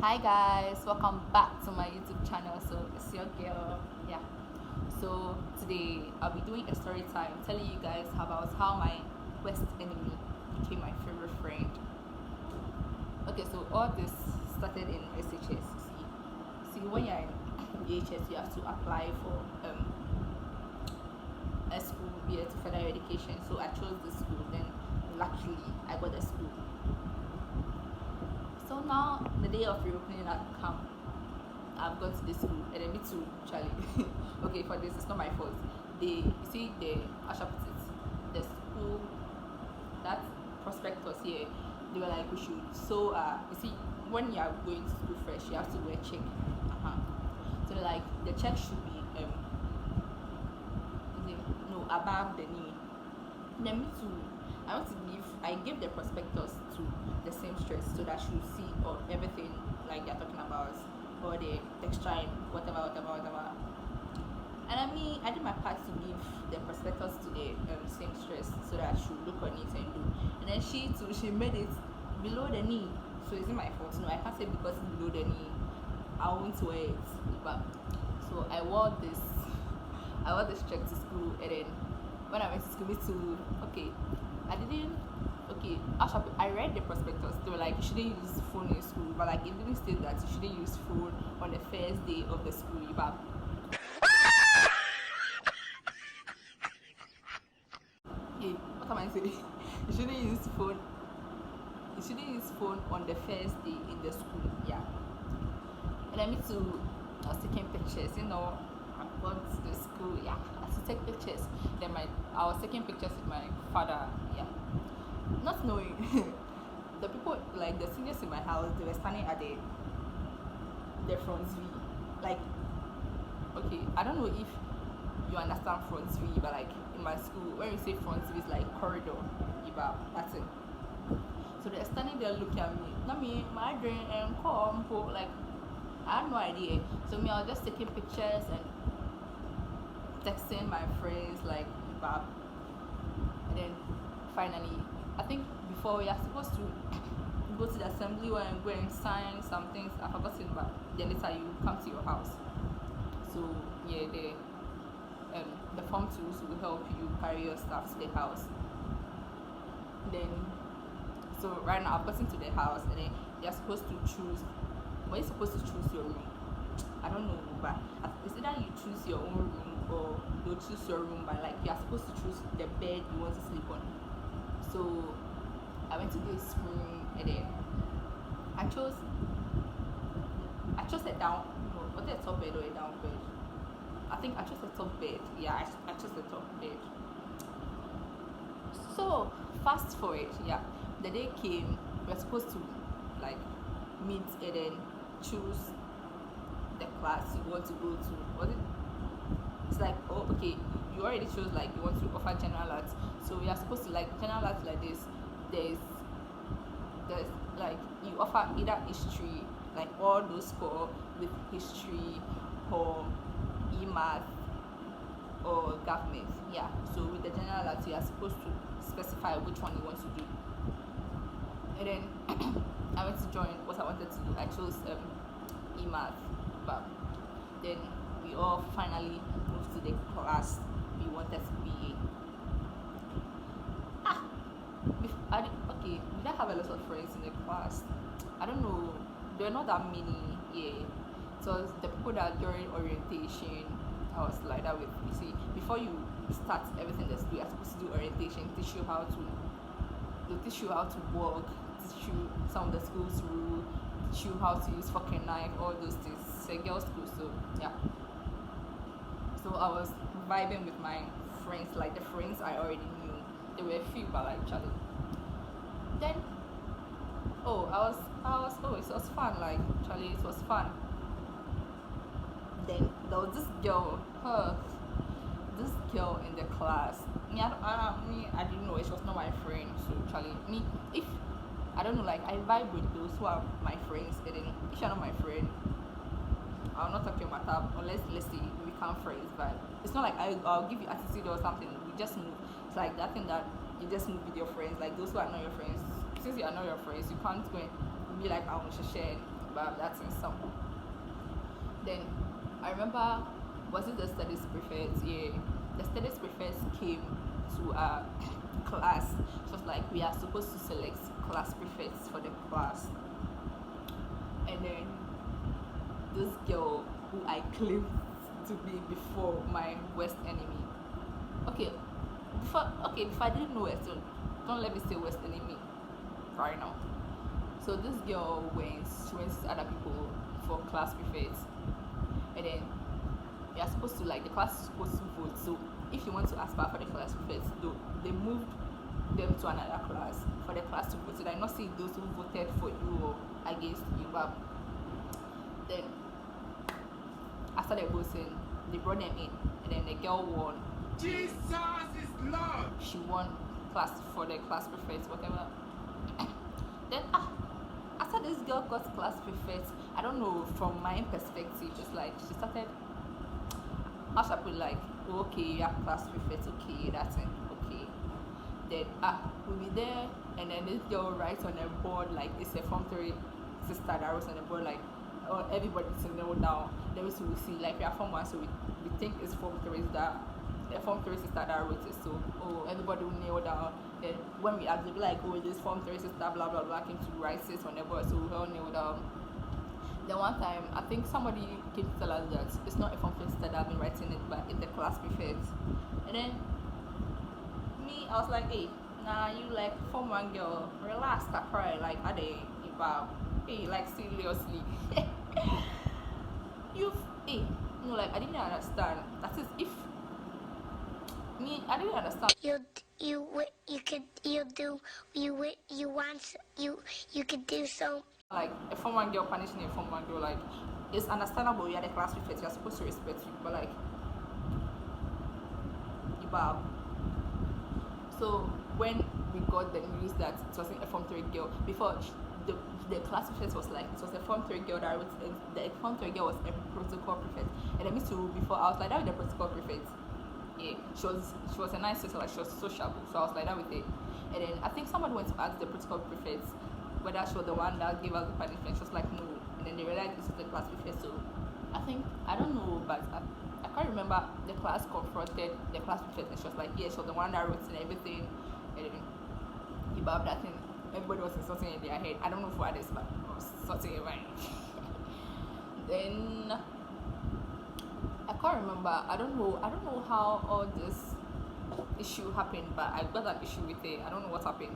Hi guys, welcome back to my YouTube channel. So it's your girl, yeah. So today I'll be doing a story time, telling you guys about how my worst enemy became my favorite friend. Okay, so all this started in SHS. See, when you're in EHS, you have to apply for a school, be it to further your education. So I chose this school. Then luckily I got the school. So now the day of reopening had come. I've gone to the school and then me too, Charlie. Okay, for this, it's not my fault. You see, I shall put it, the school, that prospectus here, they were like, we should. So, you see, when you are going to school fresh, you have to wear check. Uh-huh. So, like, the check should be, is it, no, above the knee. Then me too. I gave the prospectus to the seamstress so that she will see or everything like they're talking about, or the texture and whatever. And I did my part to give the prospectus to the seamstress so that she would look on it and do. And then she too, she made it below the knee. So is it my fault? No, I can't say because it's below the knee, I won't wear it. But so I wore this check to school, and then when I went to school, me too. Okay, I didn't. Okay, actually, I read the prospectus. They were like, you shouldn't use phone in school, but like it didn't state that you shouldn't use phone on the first day of the school. But yeah, what am I saying? You shouldn't use phone. You shouldn't use phone on the first day in the school. Yeah, and I me too. I was taking pictures. I got to the school. Yeah, I had to take pictures. I was taking pictures with my father. Yeah, not knowing the people, like the seniors in my house, they were standing at the front V. Like, okay, I don't know if you understand front V, but like in my school, when we say front V, it's like corridor. That's it. So they're standing there looking at me. Not me, my dream and come, like I had no idea. So me, I was just taking pictures and texting my friends like Ibab. And then finally, I think before we are supposed to go to the assembly and go and sign some things. I forgot it, but then later you come to your house. So yeah, the form tools will help you carry your stuff to the house. Then so right now I've gotten to the house, and then you're supposed to choose. When you're supposed to choose your room, I don't know, but it's either you choose your own room or you choose your room. But like you're supposed to choose the bed you want to sleep on. So I went to this room, and then I chose a down, no, was it a top bed or a down bed? I think I chose a top bed. Yeah, I chose the top bed. So fast forward, yeah, the day came. We were supposed to like meet and then choose the class you want to go to. Was it? It's like, oh, okay, you already chose like you want to offer general arts, so we are supposed to like general arts like this. There's there's like you offer either history, like all those core with history, or e-math or government. Yeah, so with the general arts you are supposed to specify which one you want to do. And then I went to join what I wanted to do. I chose e-math, but then we all finally moved to the class we wanted to be in. Ah, okay, we didn't have a lot of friends in the class. I don't know, there were not that many. Yeah, it was the people that during orientation I was like that with. You see, before you start everything that's you're supposed to do orientation, they'll teach you how to walk, teach you some of the school's rule, teach you how to use fork and knife, all those things. It's a girls' school, so yeah. So I was vibing with my friends, like the friends I already knew. There were a few, but like Charlie. Then, oh, it was fun. Like Charlie, it was fun. Then there was this girl in the class. I didn't know it. She was not my friend. So Charlie, me, if I don't know, like I vibe with those who are my friends, and then if you're not my friend, I'll not talk your matter unless let's say we become friends. But it's not like I'll give you attitude or something. We just move. It's like that thing that you just move with your friends. Like those who are not your friends. Since you are not your friends, you can't go and be like I want to share. but that's in some. Then I remember, was it the studies prefect? Yeah, the studies prefect came to our class. It was like we are supposed to select class prefects for the class, and then this girl who I claimed to be before my worst enemy. Before I didn't know it, so don't let me say worst enemy right now. So this girl she went to other people for class prefects, and then you are supposed to, like, the class is supposed to vote. So if you want to aspire for the class prefects, though, they moved them to another class for the class to vote. So I not see those who voted for you or against you, but then after the voting, they brought them in, and then the girl won. Jesus is Lord. She won class for the class prefects, whatever. Then after this girl got class prefect, I don't know, from my perspective, it's like she started, how should I put, like, okay, you are class prefect, okay, that's it, okay. Then we'll be there, and then this girl writes on a board, like, it's a Form 3 sister that writes on the board, like, everybody to kneel down. Then we see, like, we are Form 1, so we think it's Form 3 that the Form 3 sister that wrote it, so everybody will kneel down. Then when we ask, they'll be like, this Form 3 sister blah blah blah came to write this on the board, so we all kneel down. Then one time, I think somebody came to tell us that it's not a Form 3 sister that have been writing it, but it's the class prefect. And then me, I was like, hey, nah, you, like, Form 1 girl, relax, stop crying, like, are they about, hey, like, seriously. Like, I didn't understand. That is, if me, I didn't understand. You could do so. Like, a Form 1 girl punishing a Form 1 girl, like, it's understandable. You're the class prefect, you're supposed to respect you, but, like, Ibab. So when we got the news that it wasn't a Form 3 girl, before the class prefect was like, it was a Form 3 girl that wrote, the Form 3 girl was a protocol prefect. And then me too, before I was like that with the protocol prefect. Yeah, she was a nice sister, like, she was sociable, so I was like that with it. And then I think somebody went to ask the protocol prefect whether she was the one that gave us the punishment. She was like, no. And then they realized this was the class prefect. So I don't know, but I can't remember, the class confronted the class prefect, and she was like, yeah, she was the one that wrote and everything. And then about that thing, everybody was insulting in their head. I don't know for others, but I was insulting in mine. Then I can't remember. I don't know how all this issue happened, but I got an issue with it. I don't know what happened.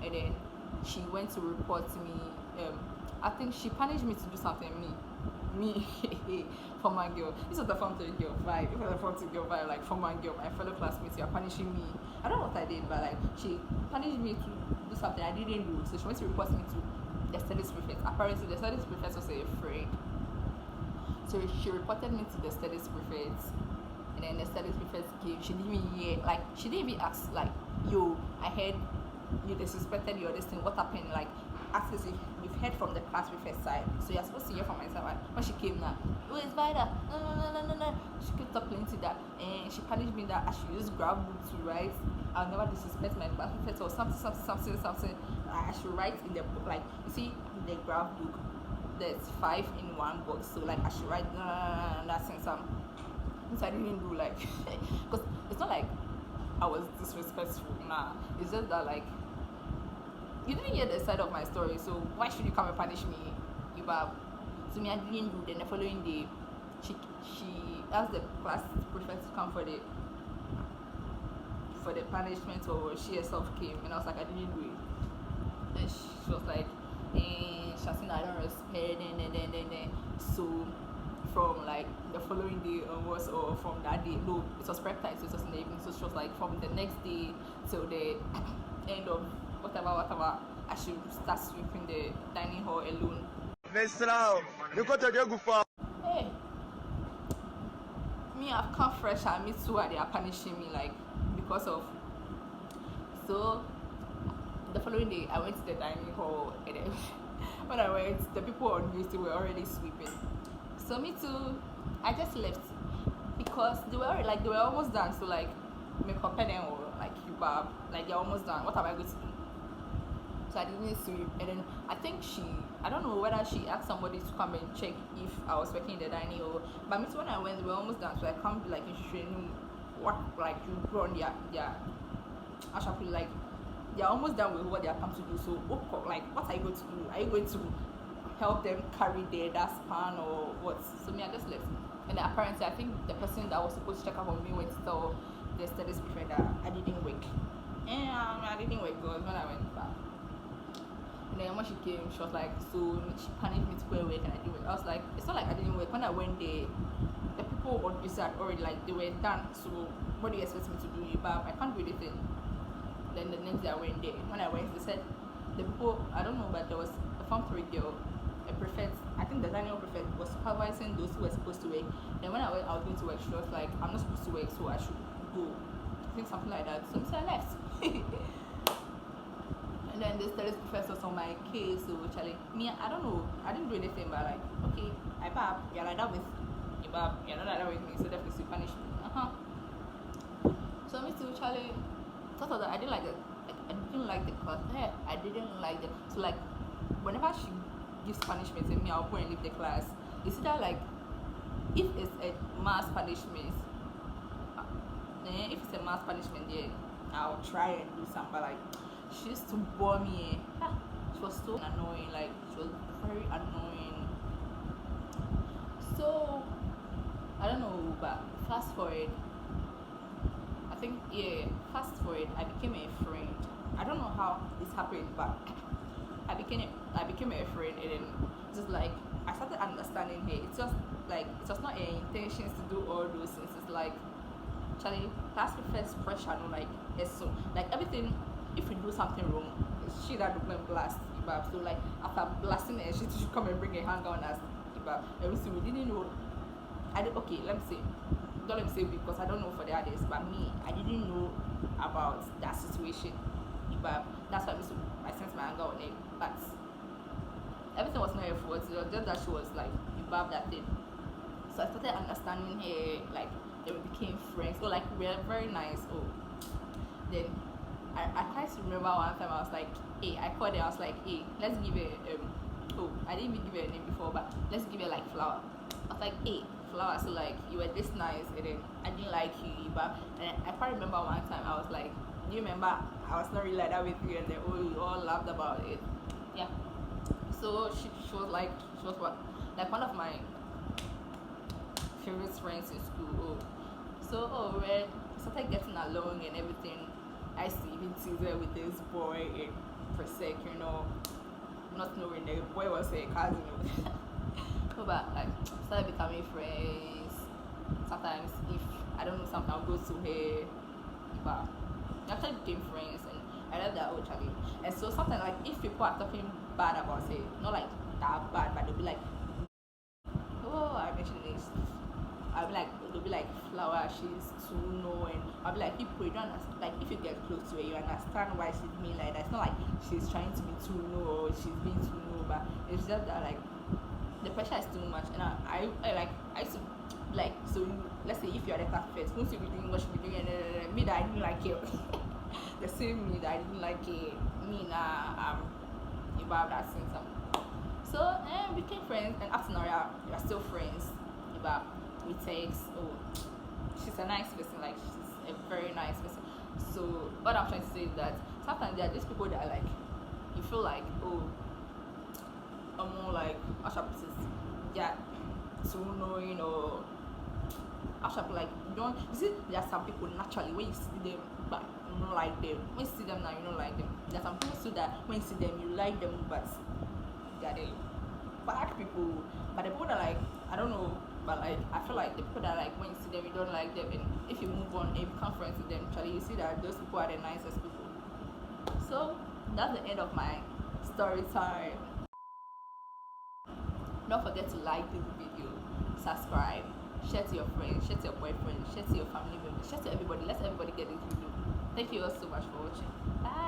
And then she went to report me. I think she punished me to do something. Me Form 1 girl. This was the Form 3 girl vibe. It was the Form 2 girl vibe, like, Form 1 girl, my fellow classmates, you are punishing me. I don't know what I did, but, like, she punished me to do something I didn't do. So she went to report me to the studies prefect. Apparently the studies prefect was a friend. So she reported me to the studies prefect. And then the studies prefect came. She didn't even hear, like, she didn't even ask, like, yo, I heard you disrespected your this thing, what happened? Like, asked as if we've heard from the class prefect side, so you're supposed to hear from my side. When she came now, it's Vida, no. She kept talking to that, and she punished me that I should use grab book to write. I'll never disrespect my class prefect or something. I should write in the book, like, you see, in the grab book, there's 5 in one box, so, like, I should write that's in some. Which I didn't do, like, because it's not like I was disrespectful. Nah, it's just that, like, you didn't hear the side of my story, so why should you come and punish me? So me, I didn't do. Then the following day, she asked the class prefect to come for the punishment, or she herself came, and I was like, I didn't do it. And she was like, Shasina, I don't respect, and so from, like, the following day onwards, or from that day, no, it was prep time, so it was in the evening, so she was like, from the next day till the end of whatever, I should start sweeping the dining hall alone. Hey, me, I've come fresh, and me too, they are punishing me, like, because of. So the following day, I went to the dining hall, and then when I went, the people on duty were already sweeping. So me too, I just left because they were almost done. So, like, me compare them, or like, you bab, like, they're almost done. What am I going to do? So I didn't sweep, and then I think I don't know whether she asked somebody to come and check if I was working in the dining or. But me too, when I went, we were almost done, so I can't be like in training. What like you run I shall feel like they're almost done with what they are come to do. So like what are you going to do? Are you going to help them carry that span or what? So me I just left. And then apparently I think the person that was supposed to check up on me went to tell the studies prefect that I didn't work. And I didn't work because when I went back. And then when she came, she was like, so she panicked me to go away and I didn't work. I was like, it's not like I didn't work. When I went there, the people on this had already like they were done. So what do you expect me to do? But I can't do anything. Then the next day I went there. When I went, they said the people, I don't know, but there was a Form 3 girl, a prefect, I think the dining prefect was supervising those who were supposed to work. Then when I went, I was going to work, she was like, I'm not supposed to work, so I should go. I think something like that. So I left. And then the studies professor was on my case, so Charlie, me, I don't know, I didn't do anything, but like, okay, I bab, you're like that with you, bab, you're not like that with me, so definitely you punish me. So me too, Charlie. Thought that I didn't like it. Like, I didn't like the class. Yeah, I didn't like it. So like, whenever she gives punishment to me, I'll go and leave the class. It's either like, if it's a mass punishment, if it's a mass punishment, yeah, I'll try and do something. But like, she used to bore me. She was so annoying. Like, she was very annoying. So I don't know, but fast forward. Fast forward, I became a friend. I don't know how this happened, but I became a friend, and then just like I started understanding her. It's just like it was not her intentions to do all those things. It's like Charlie, class first pressure, no, like it's so like everything. If we do something wrong, it's she that will blast. So like after blasting her, she should come and bring a hanger on us. And we didn't know. Okay, let me say. Don't let me say because I don't know for the others, but me, I didn't know about that situation. But that's why I sent my anger on it. But everything was not her fault. It was just that she was like that thing. So I started understanding her. Like they became friends. So like we were very nice. Oh, then I tried to remember one time I was like, hey, I called her. I was like, hey, let's give her I didn't even give her a name before, but let's give her like flower. I was like, hey, flower. So like you were this nice, and then I didn't like you, but and I can't remember one time I was like, do you remember I was not really like that with you, and then we all laughed about it. Yeah. So she was what like one of my favorite friends in school. So we started getting along and everything. I even teased her with this boy in Persec, not knowing the boy was a cousin. But like started becoming friends. Sometimes if I don't know something, I'll go to her. But we actually became friends, and I love that old Charlie. And so sometimes like if people are talking bad about it, not like that bad, but they'll be like, oh, I mentioned this. They'll be like, flower, she's too knowing. I'll be like, people, you don't understand. Like, if you get close to her, you understand why she's being like that. It's not like she's trying to be too know or she's being too know, but it's just that like the pressure is too much. And I used to like, so let's say if you're the class first, once you be doing what you be doing, and me that I didn't like it, the same me that I didn't like it, me now about that since so we became friends, and after now we are still friends. But we text. Oh, she's a nice person. Like she's a very nice person. So what I'm trying to say is that sometimes there are these people that are like, you feel like, oh, I'm more like yeah, too knowing, or actually like you see there are some people naturally when you see them but you don't like them. When you see them now you don't like them. There are some people too that when you see them you like them, but they are the bad people. But the people that like, I don't know, but like I feel like the people that like when you see them you don't like them, and if you move on and you become friends with them, actually you see that those people are the nicest people. So that's the end of my story time. Don't forget to like this video, subscribe, share to your friends, share to your boyfriend, share to your family members, share to everybody. Let everybody get this video. Thank you all so much for watching. Bye.